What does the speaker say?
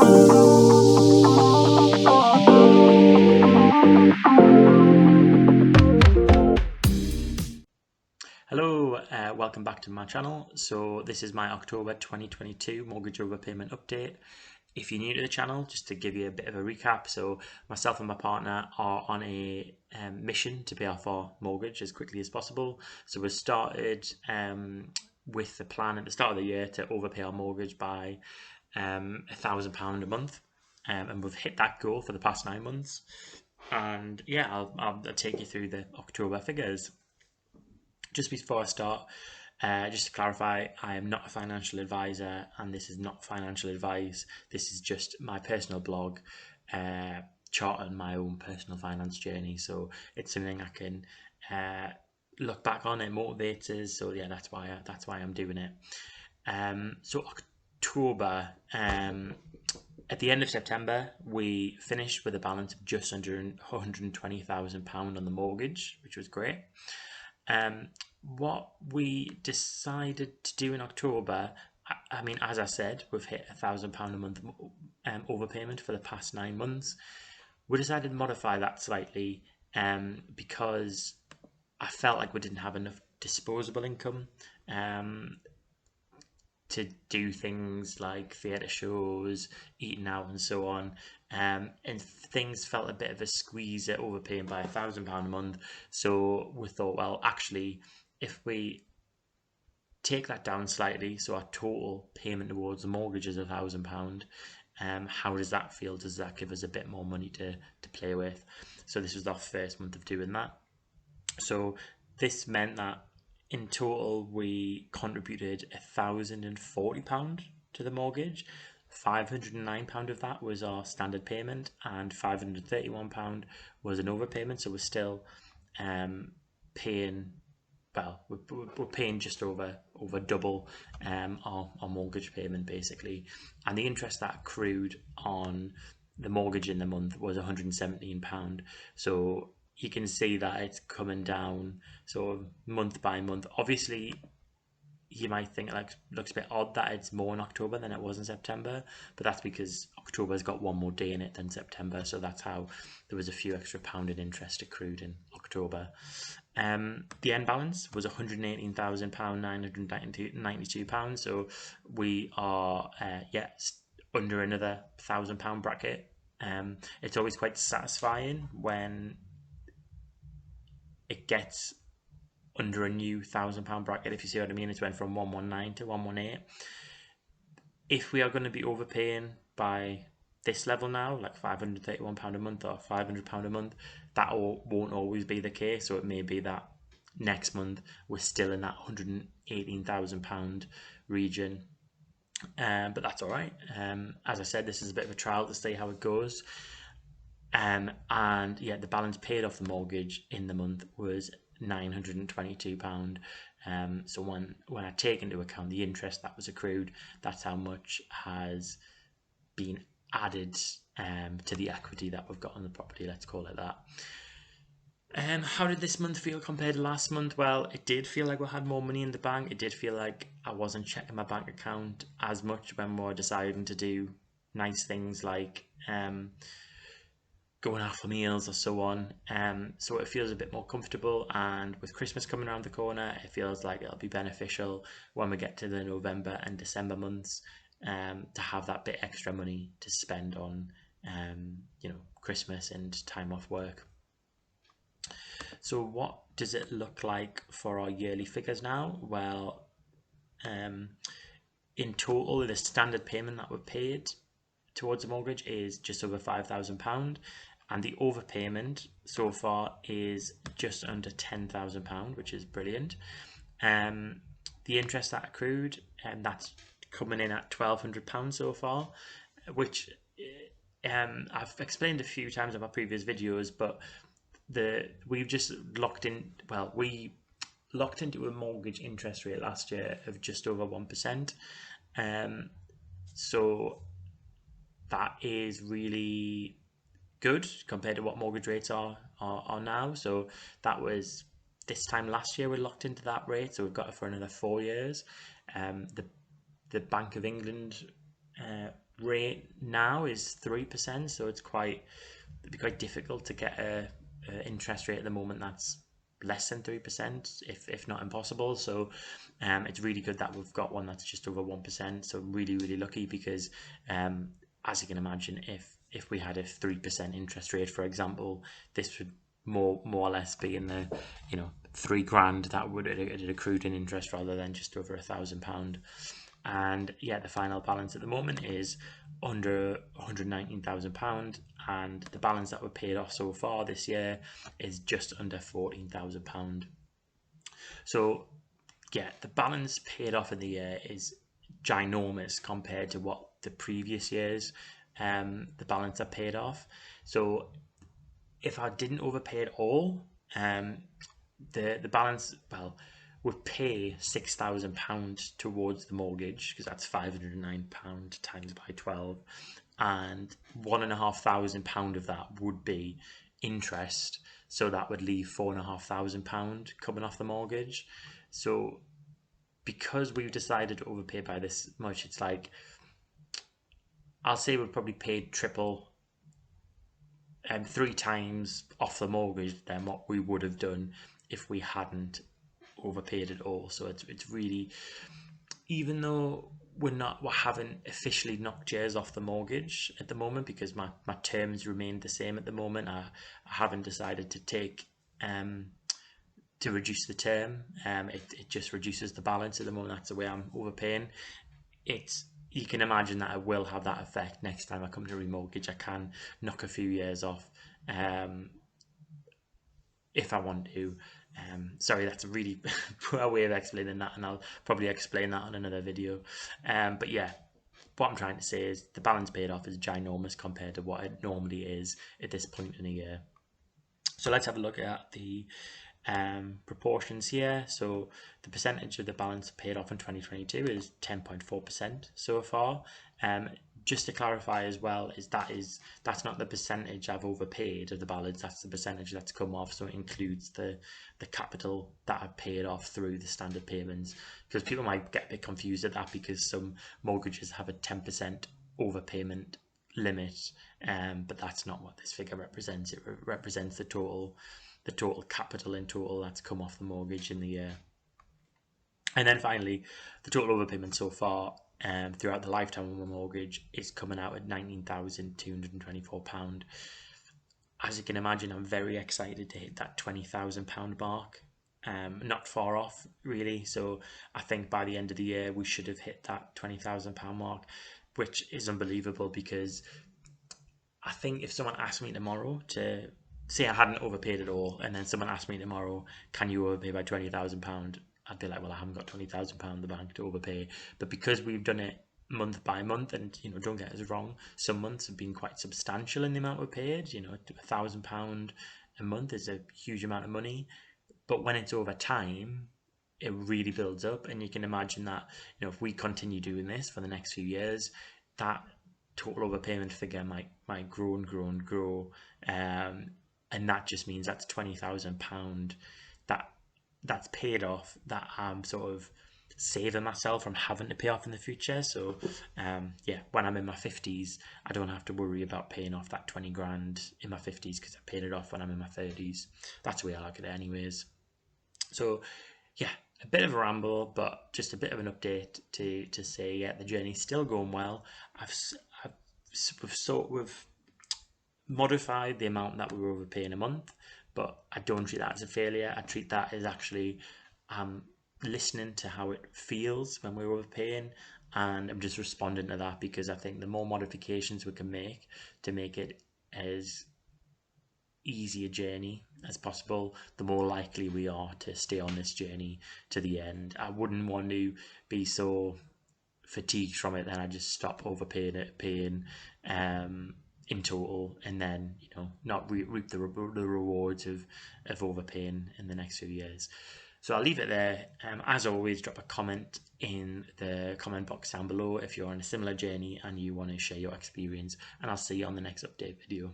Hello, welcome back to my channel. So this is my October 2022 mortgage overpayment update. If you're new to the channel, just to give you a bit of a recap, so myself and my partner are on a mission to pay off our mortgage as quickly as possible. So we started with the plan at the start of the year to overpay our mortgage by £1,000 a month, and we've hit that goal for the past 9 months. And yeah, I'll take you through the October figures. Just before I start, just to clarify, I am not a financial advisor and this is not financial advice. This is just my personal blog, charting my own personal finance journey. So it's something I can look back on. It motivates us. So yeah, that's why I'm doing it. So October, at the end of September, we finished with a balance of just under £120,000 on the mortgage, which was great. What we decided to do in October, I mean, as I said, we've hit £1,000 a month overpayment for the past 9 months. We decided to modify that slightly because I felt like we didn't have enough disposable income to do things like theatre shows, eating out and so on, and things felt a bit of a squeeze at overpaying by £1,000 a month. So we thought, well, actually, if we take that down slightly, so our total payment towards the mortgage is £1,000, how does that feel? Does that give us a bit more money to play with? So this was our first month of doing that. So this meant that in total, we contributed £1,040 to the mortgage. £509 of that was our standard payment, and £531 was an overpayment. So we're still paying. Well, we're paying just over double our mortgage payment basically, and the interest that accrued on the mortgage in the month was £117. So you can see that it's coming down sort of month by month. Obviously, you might think it looks a bit odd that it's more in October than it was in September, but that's because October's got one more day in it than September, so that's how there was a few extra pound in interest accrued in October. The end balance was £118,992, so we are under another £1,000 bracket. It's always quite satisfying when it gets under a new £1,000 bracket, if you see what I mean. It's went from 119 to 118. If we are going to be overpaying by this level now, like £531 a month or £500 a month, that won't always be the case. So it may be that next month we're still in that £118,000 region, but that's all right. As I said, this is a bit of a trial to see how it goes. And yeah, the balance paid off the mortgage in the month was £922. So when I take into account the interest that was accrued, that's how much has been added to the equity that we've got on the property, let's call it that. How did this month feel compared to last month? Well, it did feel like we had more money in the bank. It did feel like I wasn't checking my bank account as much when we were deciding to do nice things like going out for meals or so on. So it feels a bit more comfortable, and with Christmas coming around the corner, it feels like it'll be beneficial when we get to the November and December months to have that bit extra money to spend on Christmas and time off work. So what does it look like for our yearly figures now? Well, in total, the standard payment that we've paid towards the mortgage is just over £5,000, and the overpayment so far is just under £10,000, which is brilliant. The interest that accrued, and that's coming in at £1,200 so far, which I've explained a few times in my previous videos, but we've just locked in. Well, we locked into a mortgage interest rate last year of just over 1%. So that is really good compared to what mortgage rates are now. So that was this time last year we locked into that rate, so we've got it for another 4 years. The Bank of England rate now is 3%, so it'd be quite difficult to get a interest rate at the moment that's less than 3%, if not impossible. So it's really good that we've got one that's just over 1%. So really, really lucky, because as you can imagine, if we had a 3% interest rate, for example, this would more or less be in the £3,000 that would have accrued in interest, rather than just over £1,000. And yeah, the final balance at the moment is under £119,000, and the balance that we've paid off so far this year is just under £14,000. So yeah, the balance paid off in the year is ginormous compared to what the previous years the balance I paid off. So if I didn't overpay at all, the balance, well, would pay £6,000 towards the mortgage, because that's £509 times by 12, and £1,500 of that would be interest. So that would leave £4,500 coming off the mortgage. So because we've decided to overpay by this much, it's like, I'll say we've probably paid triple, 3 times off the mortgage than what we would have done if we hadn't overpaid at all. So it's really, even though we haven't officially knocked years off the mortgage at the moment, because my terms remain the same at the moment. I haven't decided to take to reduce the term. It just reduces the balance at the moment. That's the way I'm overpaying. You can imagine that I will have that effect next time I come to remortgage. I can knock a few years off if I want to. Sorry, that's a really poor way of explaining that, and I'll probably explain that on another video. But yeah, what I'm trying to say is the balance paid off is ginormous compared to what it normally is at this point in a year. So let's have a look at the proportions here. So the percentage of the balance paid off in 2022 is 10.4% so far. Just to clarify as well, that's not the percentage I've overpaid of the balance, that's the percentage that's come off. So it includes the capital that I've paid off through the standard payments, because people might get a bit confused at that, because some mortgages have a 10% overpayment limit, but that's not what this figure represents. It represents the total capital in total that's come off the mortgage in the year. And then finally, the total overpayment so far throughout the lifetime of a mortgage is coming out at £19,224. As you can imagine, I'm very excited to hit that £20,000 mark. Not far off, really. So I think by the end of the year, we should have hit that £20,000 mark, which is unbelievable, because I think if someone asked me tomorrow to say I hadn't overpaid at all, and then someone asked me tomorrow, can you overpay by £20,000? I'd be like, well, I haven't got £20,000 in the bank to overpay. But because we've done it month by month, and don't get us wrong, some months have been quite substantial in the amount we paid. £1,000 a month is a huge amount of money, but when it's over time, it really builds up. And you can imagine that if we continue doing this for the next few years, that total overpayment figure might grow and grow and grow, and that just means that's £20,000 that's paid off, that I'm sort of saving myself from having to pay off in the future. So yeah, when I'm in my 50s, I don't have to worry about paying off that 20 grand in my 50s, because I paid it off when I'm in my 30s. That's the way I look at it anyways. So yeah, a bit of a ramble, but just a bit of an update to say, yeah, the journey's still going well. We've modified the amount that we were overpaying a month, but I don't treat that as a failure. I treat that as actually listening to how it feels when we're overpaying, and I'm just responding to that, because I think the more modifications we can make to make it as easy a journey as possible, the more likely we are to stay on this journey to the end. I wouldn't want to be so fatigued from it then I just stop paying in total, and then not reap the rewards of overpaying in the next few years. So I'll leave it there. As always, drop a comment in the comment box down below if you're on a similar journey and you want to share your experience, and I'll see you on the next update video.